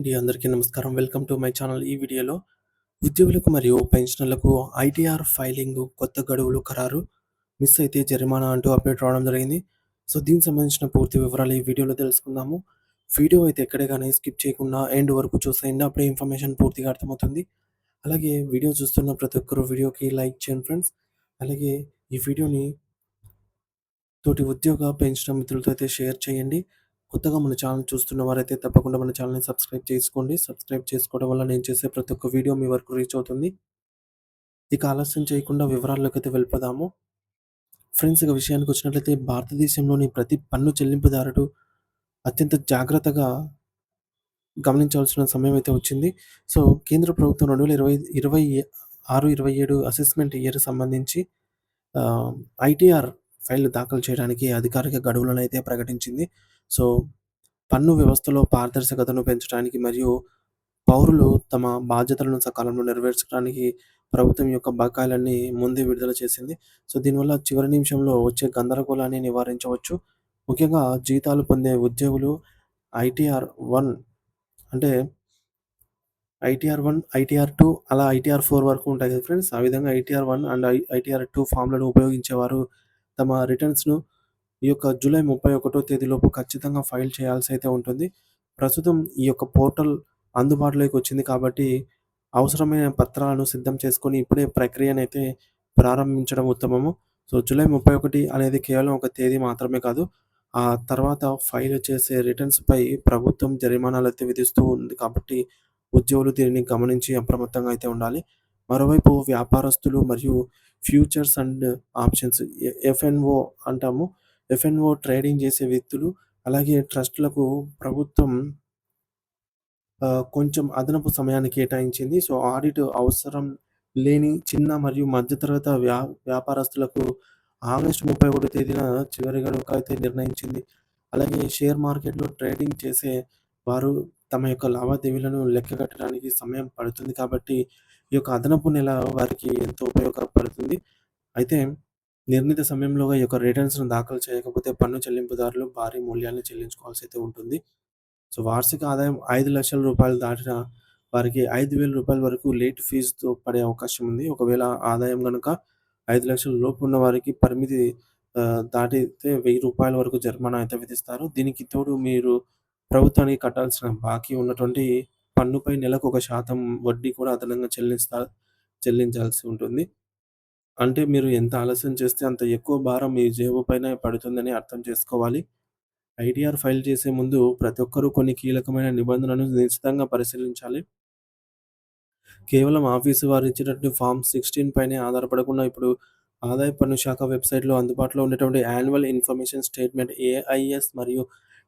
అందరికీ నమస్కారం. Welcome to my channel. ఈ వీడియోలో ఉద్యోగులకు మరియు పెన్షనర్లకు ఐటీఆర్ ఫైలింగ్ కొత్త గడువులు ఖరారు. మిస్ అయితే జరిమానా అంటూ అప్డేట్ రావడం జరిగింది. సో, దీనికి సంబంధించిన పూర్తి వివరాలు ఈ వీడియోలో తెలుసుకుందాము. వీడియో అయితే ఎక్కడే గాని స్కిప్ చేయకుండా ఎండ్ వరకు చూసేయండి. అప్పుడే ఇన్ఫర్మేషన్ పూర్తిగా అర్థమవుతుంది. అలాగే వీడియో చూస్తున్న ప్రతి ఒక్కరు వీడియోకి లైక్ చేయండి ఫ్రెండ్స్. అలాగే ఈ వీడియోని తోటి ఉద్యోగ, పెన్షనర్ మిత్రులతో అయితే షేర్ చేయండి. కొత్తగా మన ఛానల్ చూస్తున్న వారైతే తప్పకుండా మన ఛానల్‌ని సబ్స్క్రైబ్ చేసుకోండి. సబ్స్క్రైబ్ చేసుకోవడం వల్ల నేను చేసే ప్రతి ఒక్క వీడియో మీ వరకు రీచ్ అవుతుంది. ఇక ఆలస్యం చేయకుండా వివరాల్లోకైతే వెళ్ళిపోదాము. ఫ్రెండ్స్, ఇక విషయానికొచ్చినట్లయితే భారతదేశంలోని ప్రతి పన్ను చెల్లింపుదారుడు అత్యంత జాగ్రత్తగా గమనించాల్సిన సమయం అయితే వచ్చింది. సో, కేంద్ర ప్రభుత్వం 2026, 27 అసెస్మెంట్ ఇయర్ సంబంధించి ఐటీఆర్ ఫైల్ దాఖలు చేయడానికి అధికారిక గడువులనైతే ప్రకటించింది. సో, పన్ను వ్యవస్థలో పారదర్శకతను పెంచడానికి మరియు పౌరులు తమ బాధ్యతలను సకాలంలో నెరవేర్చడానికి ప్రభుత్వం యొక్క బకాయిలన్నీ ముందే విడుదల చేసింది. సో, దీనివల్ల చివరి నిమిషంలో వచ్చే గందరగోళాన్ని నివారించవచ్చు. ముఖ్యంగా జీతాలు పొందే ఉద్యోగులు ఐటీఆర్ 1 అంటే ఐటీఆర్ 1, ఐటీఆర్ 2 అలా ఐటీఆర్ 4 వరకు ఉంటాయి కదా ఫ్రెండ్స్. ఆ విధంగా ఐటీఆర్ 1 అండ్ ఐటీఆర్ 2 ఫామ్‌లను ఉపయోగించేవారు తమ రిటర్న్స్‌ను ఈ యొక్క జూలై 31 తేదీలోపు ఖచ్చితంగా ఫైల్ చేయాల్సయితే ఉంటుంది. ప్రస్తుతం ఈ యొక్క పోర్టల్ అందుబాటులోకి వచ్చింది కాబట్టి, అవసరమైన పత్రాలను సిద్ధం చేసుకొని ఇప్పుడే ప్రక్రియనైతే ప్రారంభించడం ఉత్తమము. సో, జూలై 31 అనేది కేవలం ఒక తేదీ మాత్రమే కాదు. ఆ తర్వాత ఫైల్ చేసే రిటర్న్స్‌పై ప్రభుత్వం జరిమానాలైతే విధిస్తూ ఉంది కాబట్టి, ఉద్యోగులు దీనిని గమనించి అప్రమత్తంగా అయితే ఉండాలి. మరోవైపు వ్యాపారస్తులు మరియు ఫ్యూచర్స్ అండ్ ఆప్షన్స్ ఎఫ్ఎన్ఓ అంటాము. ఎఫ్ఎన్ఓ ట్రేడింగ్ చేసే వ్యక్తులు, అలాగే ట్రస్ట్‌లకు ప్రభుత్వం కొంచెం అదనపు సమయాన్ని కేటాయించింది. సో, ఆడిట్ అవసరం లేని చిన్న మరియు మధ్యతరగతి వ్యాపారస్తులకు ఆగస్టు 31 తేదీన చివరి గడువుకైతే నిర్ణయించింది. అలాగే షేర్ మార్కెట్‌లో ట్రేడింగ్ చేసే వారు తమ యొక్క లావాదేవీలను లెక్కగట్టడానికి సమయం పడుతుంది కాబట్టి, ఈ యొక్క అదనపు నెల వారికి ఎంతో ఉపయోగపడుతుంది. అయితే నిర్ణీత సమయంలోగా ఈ యొక్క రిటర్న్స్‌ను దాఖలు చేయకపోతే పన్ను చెల్లింపుదారులు భారీ మూల్యాన్ని చెల్లించుకోవాల్సయితే ఉంటుంది. సో, వార్షిక ఆదాయం రూ. 5,00,000 దాటిన వారికి రూ. 5,000 వరకు లేట్ ఫీజుతో పడే అవకాశం ఉంది. ఒకవేళ ఆదాయం గనుక 5,00,000 లోపు ఉన్న వారికి పరిమితి దాటితే రూ. 1,000 వరకు జరిమానా అయితే విధిస్తారు. దీనికి తోడు మీరు ప్రభుత్వానికి కట్టాల్సిన బాకీ ఉన్నటువంటి పన్నుపై నెలకు 1% వడ్డీ కూడా అదనంగా చెల్లించాల్సి ఉంటుంది. అంటే మీరు ఎంత ఆలస్యం చేస్తే అంత ఎక్కువ భారం మీ జేబు పైనే పడుతుందని అర్థం చేసుకోవాలి. ఐటీఆర్ ఫైల్ చేసే ముందు ప్రతి ఒక్కరూ కొన్ని కీలకమైన నిబంధనలను నిశితంగా పరిశీలించాలి. కేవలం ఆఫీసు వారు ఇచ్చినటువంటి ఫార్మ్ 16 పైనే ఆధారపడకుండా ఇప్పుడు ఆదాయ పన్ను శాఖ వెబ్‌సైట్‌లో అందుబాటులో ఉండేటువంటి యాన్యువల్ ఇన్ఫర్మేషన్ స్టేట్మెంట్ ఏఐఎస్ మరియు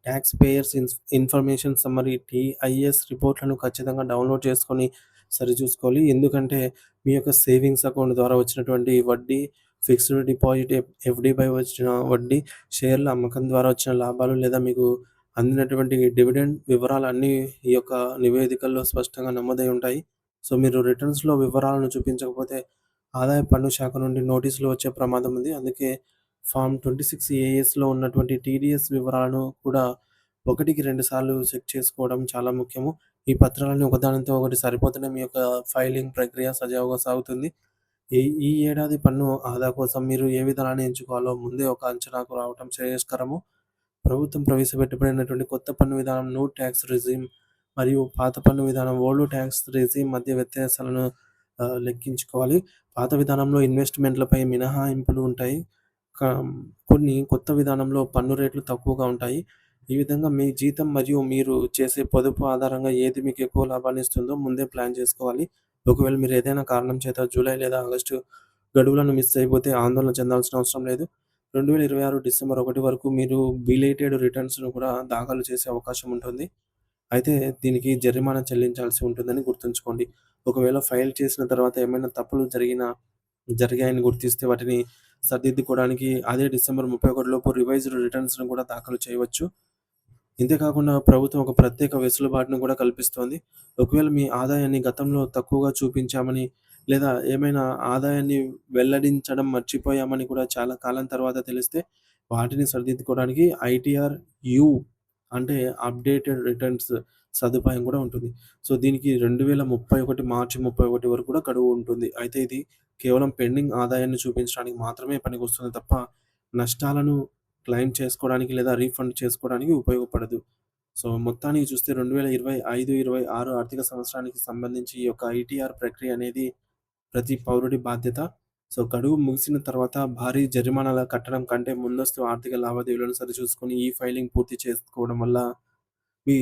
tax payers information summary TIS రిపోర్ట్‌లను ఖచ్చితంగా డౌన్‌లోడ్ చేసుకొని సరిచూసుకోవాలి. ఎందుకంటే మీ యొక్క సేవింగ్స్ అకౌంట్ ద్వారా వచ్చినటువంటి వడ్డీ, ఫిక్స్డ్ డిపాజిట్ ఎఫ్‌డిపై వచ్చిన వడ్డీ, షేర్ల అమ్మకం ద్వారా వచ్చిన లాభాలు లేదా మీకు అందినటువంటి డివిడెండ్ వివరాలన్నీ ఈ యొక్క నివేదికల్లో స్పష్టంగా నమోదై ఉంటాయి. సో, మీరు రిటర్న్స్‌లో వివరాలను చూపించకపోతే ఆదాయ పన్ను శాఖ నుండి నోటీసులు వచ్చే ప్రమాదం ఉంది. అందుకే ఫార్మ్ 26 ఏఎస్‌లో ఉన్నటువంటి టీడీఎస్ వివరాలను కూడా 1కి 2 సార్లు చెక్ చేసుకోవడం చాలా ముఖ్యము. ఈ పత్రాలన్నీ ఒకదానితో ఒకటి సరిపోతేనే మీ యొక్క ఫైలింగ్ ప్రక్రియ సజావుగా సాగుతుంది. ఈ ఈ ఏడాది పన్ను ఆదా కోసం మీరు ఏ విధానాన్ని ఎంచుకోవాలో ముందే ఒక అంచనాకు రావటం శ్రేయస్కరము. ప్రభుత్వం ప్రవేశపెట్టబడినటువంటి కొత్త పన్ను విధానం న్యూ టాక్స్ రెజిమ్ మరియు పాత పన్ను విధానం ఓల్డ్ టాక్స్ రెజిమ్ మధ్య వ్యత్యాసాలను లెక్కించుకోవాలి. పాత విధానంలో ఇన్వెస్ట్‌మెంట్‌లపై మినహాయింపులు ఉంటాయి. క కొన్ని కొత్త విధానంలో పన్ను రేట్లు తక్కువగా ఉంటాయి. ఈ విధంగా మీ జీతం మరియు మీరు చేసే పొదుపు ఆధారంగా ఏది మీకు ఎక్కువ లాభాన్నిస్తుందో ముందే ప్లాన్ చేసుకోవాలి. ఒకవేళ మీరు ఏదైనా కారణం చేత జూలై లేదా ఆగస్టు గడువులను మిస్ అయిపోతే ఆందోళన చెందాల్సిన అవసరం లేదు. 2026 డిసెంబర్ 1 వరకు మీరు బిలేటెడ్ రిటర్న్స్‌ను కూడా దాఖలు చేసే అవకాశం ఉంటుంది. అయితే దీనికి జరిమానా చెల్లించాల్సి ఉంటుందని గుర్తుంచుకోండి. ఒకవేళ ఫైల్ చేసిన తర్వాత ఏమైనా తప్పులు జరిగాయని గుర్తిస్తే వాటిని సరిదిద్దుకోవడానికి అదే డిసెంబర్ 31 లోపు రివైజ్డ్ రిటర్న్స్‌ను కూడా దాఖలు చేయవచ్చు. ఇంతే కాకుండా ప్రభుత్వం ఒక ప్రత్యేక వెసులుబాటును కూడా కల్పిస్తోంది. ఒకవేళ మీ ఆదాయాన్ని గతంలో తక్కువగా చూపించామని, లేదా ఏమైనా ఆదాయాన్ని వెల్లడించడం మర్చిపోయామని కూడా చాలా కాలం తర్వాత తెలిస్తే, వాటిని సరిదిద్దుకోవడానికి ఐటీఆర్ యూ అంటే అప్డేటెడ్ రిటర్న్స్ సదుపాయం కూడా ఉంటుంది. సో, దీనికి 2031 మార్చి 31 వరకు కూడా గడువు ఉంటుంది. అయితే ఇది కేవలం పెండింగ్ ఆదాయాన్ని చూపించడానికి మాత్రమే పనికొస్తుంది తప్ప, నష్టాలను క్లెయిమ్ చేసుకోవడానికి లేదా రీఫండ్ చేసుకోవడానికి ఉపయోగపడదు. సో, మొత్తానికి చూస్తే 2025, 26 ఆర్థిక సంవత్సరానికి సంబంధించి ఈ యొక్క ఐటీఆర్ ప్రక్రియ అనేది ప్రతి పౌరుడి బాధ్యత. సో, గడువు ముగిసిన తర్వాత భారీ జరిమానాలు కట్టడం కంటే ముందస్తు ఆర్థిక లావాదేవీలను సరిచూసుకొని ఈ ఫైలింగ్ పూర్తి చేసుకోవడం వల్ల మీ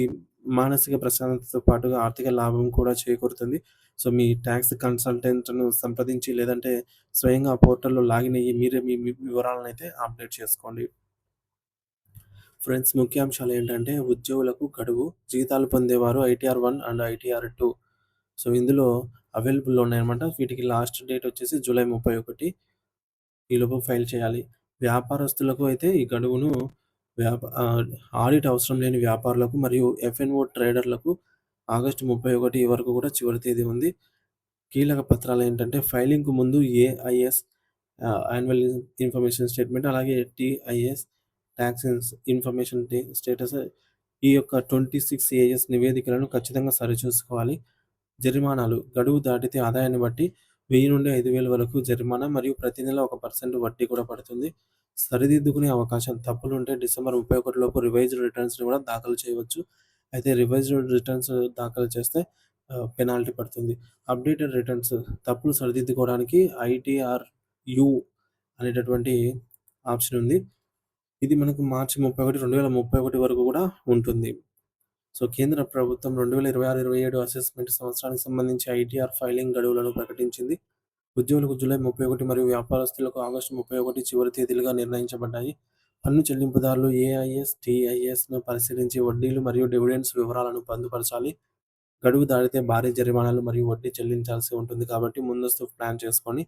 మానసిక ప్రశాంతతతో పాటుగా ఆర్థిక లాభం కూడా చేకూరుతుంది. సో, మీ టాక్స్ కన్సల్టెంట్‌ను సంప్రదించి లేదంటే స్వయంగా ఆ పోర్టల్‌లో లాగిన్ అయ్యి మీరే మీ మీ వివరాలనైతే అప్డేట్ చేసుకోండి. ఫ్రెండ్స్, ముఖ్యాంశాలేంటంటే ఉద్యోగులకు గడువు, జీతాలు పొందేవారు ఐటీఆర్ 1 అండ్ ఐటీఆర్ 2. సో, ఇందులో అవైలబుల్‌లో ఉన్నాయన్నమాట. వీటికి లాస్ట్ డేట్ వచ్చేసి జూలై 31. ఈలోపు ఫైల్ చేయాలి. వ్యాపారస్తులకు అయితే ఈ గడువును వ్యాప ఆహ్, ఆడిట్ అవసరం లేని వ్యాపారులకు మరియు ఎఫ్ఎన్ఓ ట్రేడర్లకు ఆగస్టు 31 వరకు కూడా చివరి తేదీ ఉంది. కీలక పత్రాలేంటంటే ఫైలింగ్‌కు ముందు ఏఐఎస్ యాన్యువల్ ఇన్ఫర్మేషన్ స్టేట్మెంట్, అలాగే టీఐఎస్ టాక్స్ ఇన్ఫర్మేషన్ స్టేటస్, ఈ యొక్క 26 ఏఎస్ నివేదికలను ఖచ్చితంగా సరిచూసుకోవాలి. జరిమానాలు గడువు దాటితే ఆదాయాన్ని బట్టి 1000 నుండి 5000 వరకు జరిమానా మరియు ప్రతి నెల 1% వడ్డీ కూడా పడుతుంది. సరిదిద్దుకునే అవకాశం తప్పులుంటే డిసెంబర్ 31 లోపు రివైజ్డ్ రిటర్న్స్‌ని కూడా దాఖలు చేయవచ్చు. అయితే రివైజ్డ్ రిటర్న్స్ దాఖలు చేస్తే పెనాల్టీ పడుతుంది. అప్డేటెడ్ రిటర్న్స్ తప్పులు సరిదిద్దుకోవడానికి ఐటీఆర్ యూ అనేటటువంటి ఆప్షన్ ఉంది. ఇది మనకు మార్చి 31, 2031 వరకు కూడా ఉంటుంది. సో, కేంద్ర ప్రభుత్వం 2026, 27 అసెస్మెంట్ సంవత్సరానికి సంబంధించి ఐటీఆర్ ఫైలింగ్ గడువులను ప్రకటించింది. ఉద్యోగులకు జూలై 31 మరియు వ్యాపారస్తులకు ఆగస్టు 31 చివరి తేదీలుగా నిర్ణయించబడ్డాయి. పన్ను చెల్లింపుదారులు ఏఐఎస్, టీఐఎస్‌ను పరిశీలించి వడ్డీలు మరియు డివిడెండ్స్ వివరాలను పొందుపరచాలి. గడువు దాటితే భారీ జరిమానాలు మరియు వడ్డీ చెల్లించాల్సి ఉంటుంది కాబట్టి ముందస్తు ప్లాన్ చేసుకొని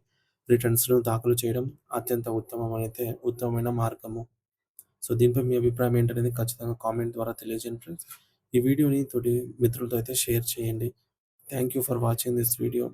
రిటర్న్స్‌ను దాఖలు చేయడం అత్యంత ఉత్తమమైన మార్గము. సో, దీనిపై మీ అభిప్రాయం ఏంటనేది ఖచ్చితంగా కామెంట్ ద్వారా తెలియజేయండి ఫ్రెండ్స్. ఈ వీడియోని తోటి మిత్రులతో అయితే షేర్ చేయండి. Thank you for watching this video.